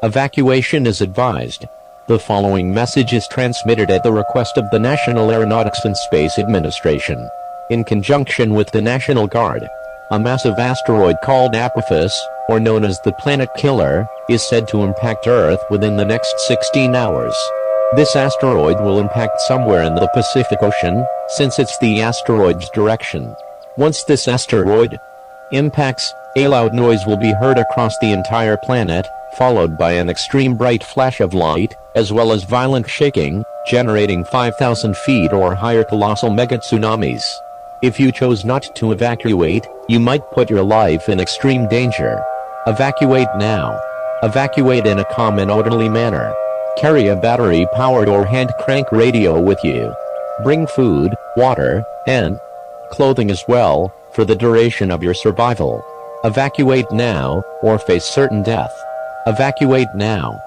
Evacuation is advised. The following message is transmitted at the request of the National Aeronautics and Space Administration. In conjunction with the National Guard, a massive asteroid called Apophis, or known as the Planet Killer, is said to impact Earth within the next 16 hours. This asteroid will impact somewhere in the Pacific Ocean, since it's the asteroid's direction. Once this asteroid impacts, a loud noise will be heard across the entire planet, followed by an extreme bright flash of light, as well as violent shaking, generating 5,000 feet or higher colossal mega tsunamis. If you chose not to evacuate, you might put your life in extreme danger. Evacuate now. Evacuate in a calm and orderly manner. Carry a battery-powered or hand-crank radio with you. Bring food, water, and clothing as well, for the duration of your survival. Evacuate now, or face certain death. Evacuate now.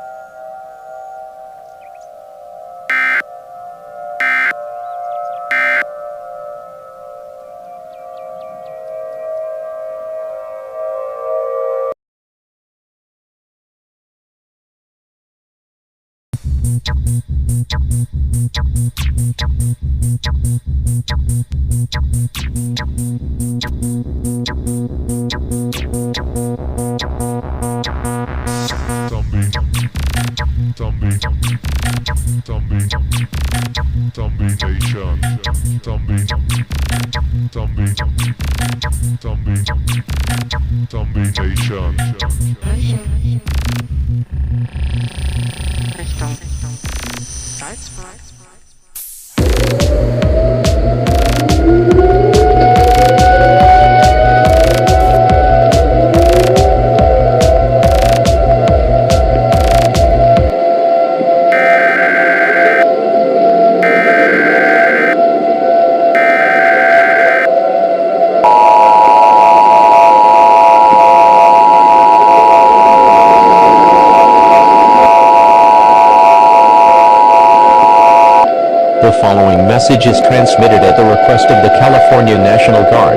The following message is transmitted at the request of the California National Guard.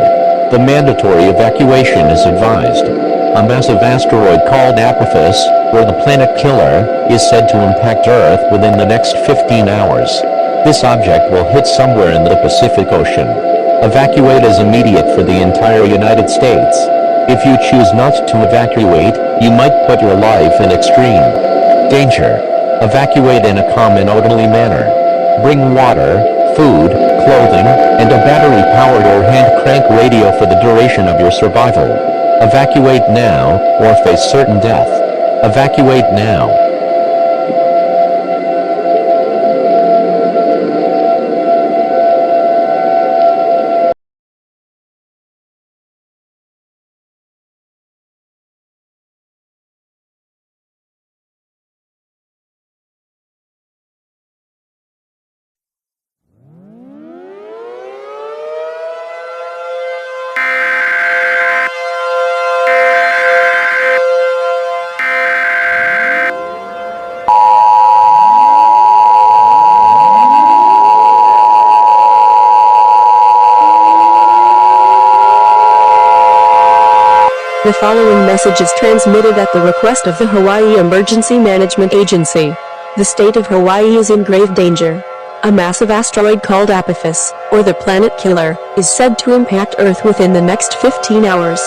The mandatory evacuation is advised. A massive asteroid called Apophis, or the Planet Killer, is said to impact Earth within the next 15 hours. This object will hit somewhere in the Pacific Ocean. Evacuate is immediate for the entire United States. If you choose not to evacuate, you might put your life in extreme danger. Evacuate in a calm and orderly manner. Bring water, food, clothing, and a battery-powered or hand-crank radio for the duration of your survival. Evacuate now, or face certain death. Evacuate now. The following message is transmitted at the request of the Hawaii Emergency Management Agency. The state of Hawaii is in grave danger. A massive asteroid called Apophis, or the Planet Killer, is said to impact Earth within the next 15 hours.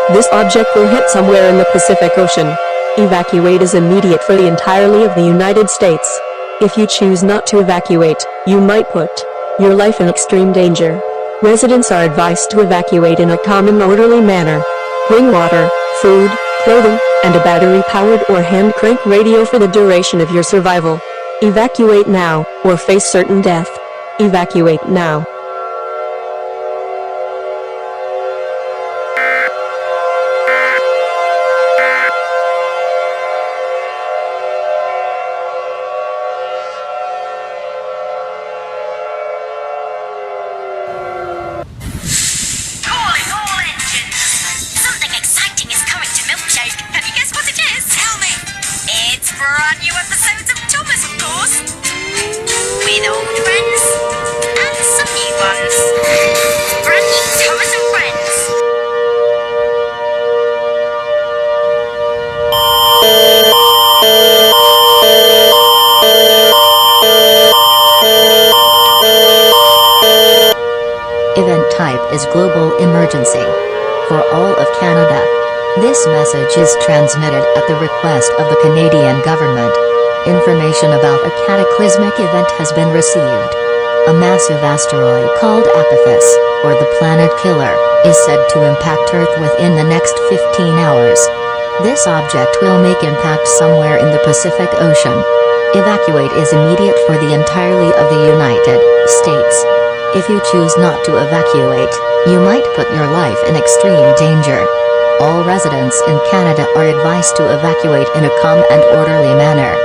This object will hit somewhere in the Pacific Ocean. Evacuate is immediate for the entirety of the United States. If you choose not to evacuate, you might put your life in extreme danger. Residents are advised to evacuate in a calm and orderly manner. Bring water, food, clothing, and a battery-powered or hand-crank radio for the duration of your survival. Evacuate now, or face certain death. Evacuate now. Brand new episodes of Thomas, of course. With old friends and some new ones. Brand new Thomas and Friends. type is global emergency. For all of Canada. This message is transmitted at the request of the Canadian government. Information about a cataclysmic event has been received. A massive asteroid called Apophis, or the planet killer, is said to impact Earth within the next 15 hours. This object will make impact somewhere in the Pacific Ocean. Evacuate is immediate for the entirety of the United States. If you choose not to evacuate, you might put your life in extreme danger. All residents in Canada are advised to evacuate in a calm and orderly manner.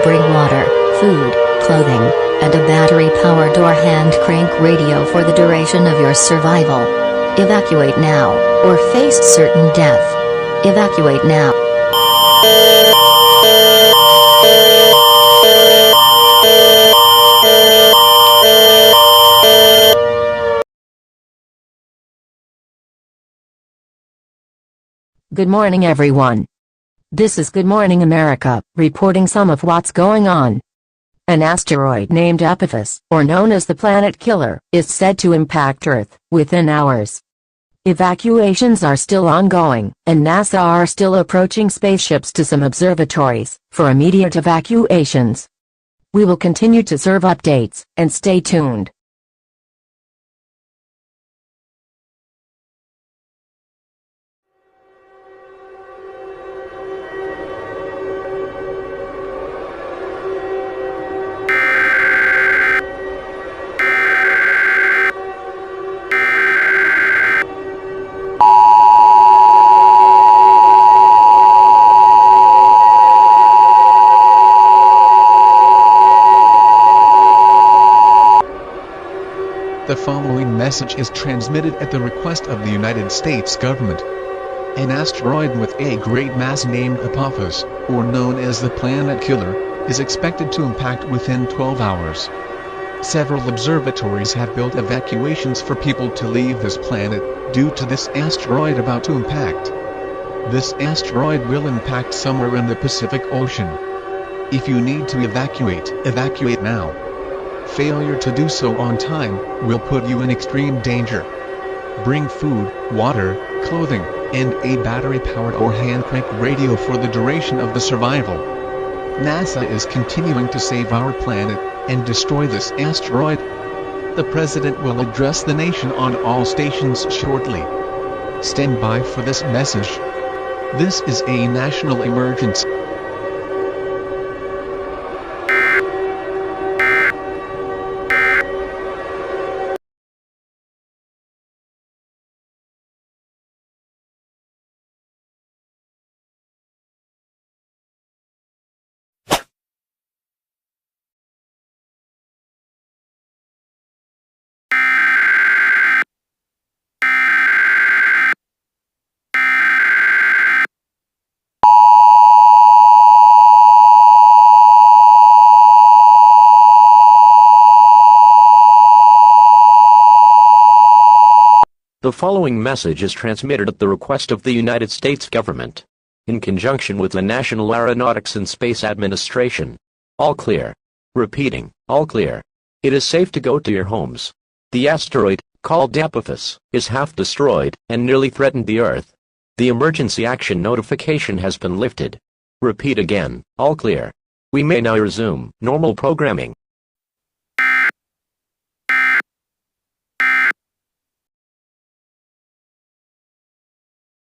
Bring water, food, clothing, and a battery-powered or hand-crank radio for the duration of your survival. Evacuate now, or face certain death. Evacuate now. Good morning, everyone. This is Good Morning America, reporting some of what's going on. An asteroid named Apophis, or known as the planet killer, is said to impact Earth within hours. Evacuations are still ongoing, and NASA are still approaching spaceships to some observatories for immediate evacuations. We will continue to serve updates, and stay tuned. The following message is transmitted at the request of the United States government. An asteroid with a great mass named Apophis, or known as the planet killer, is expected to impact within 12 hours. Several observatories have built evacuations for people to leave this planet, due to this asteroid about to impact. This asteroid will impact somewhere in the Pacific Ocean. If you need to evacuate, evacuate now. Failure to do so on time will put you in extreme danger. Bring food, water, clothing, and a battery-powered or hand-crank radio for the duration of the survival. NASA is continuing to save our planet and destroy this asteroid. The President will address the nation on all stations shortly. Stand by for this message. This is a national emergency. The following message is transmitted at the request of the United States government, in conjunction with the National Aeronautics and Space Administration. All clear. Repeating, all clear. It is safe to go to your homes. The asteroid, called Apophis, is half destroyed and nearly threatened the Earth. The emergency action notification has been lifted. Repeat again, all clear. We may now resume normal programming.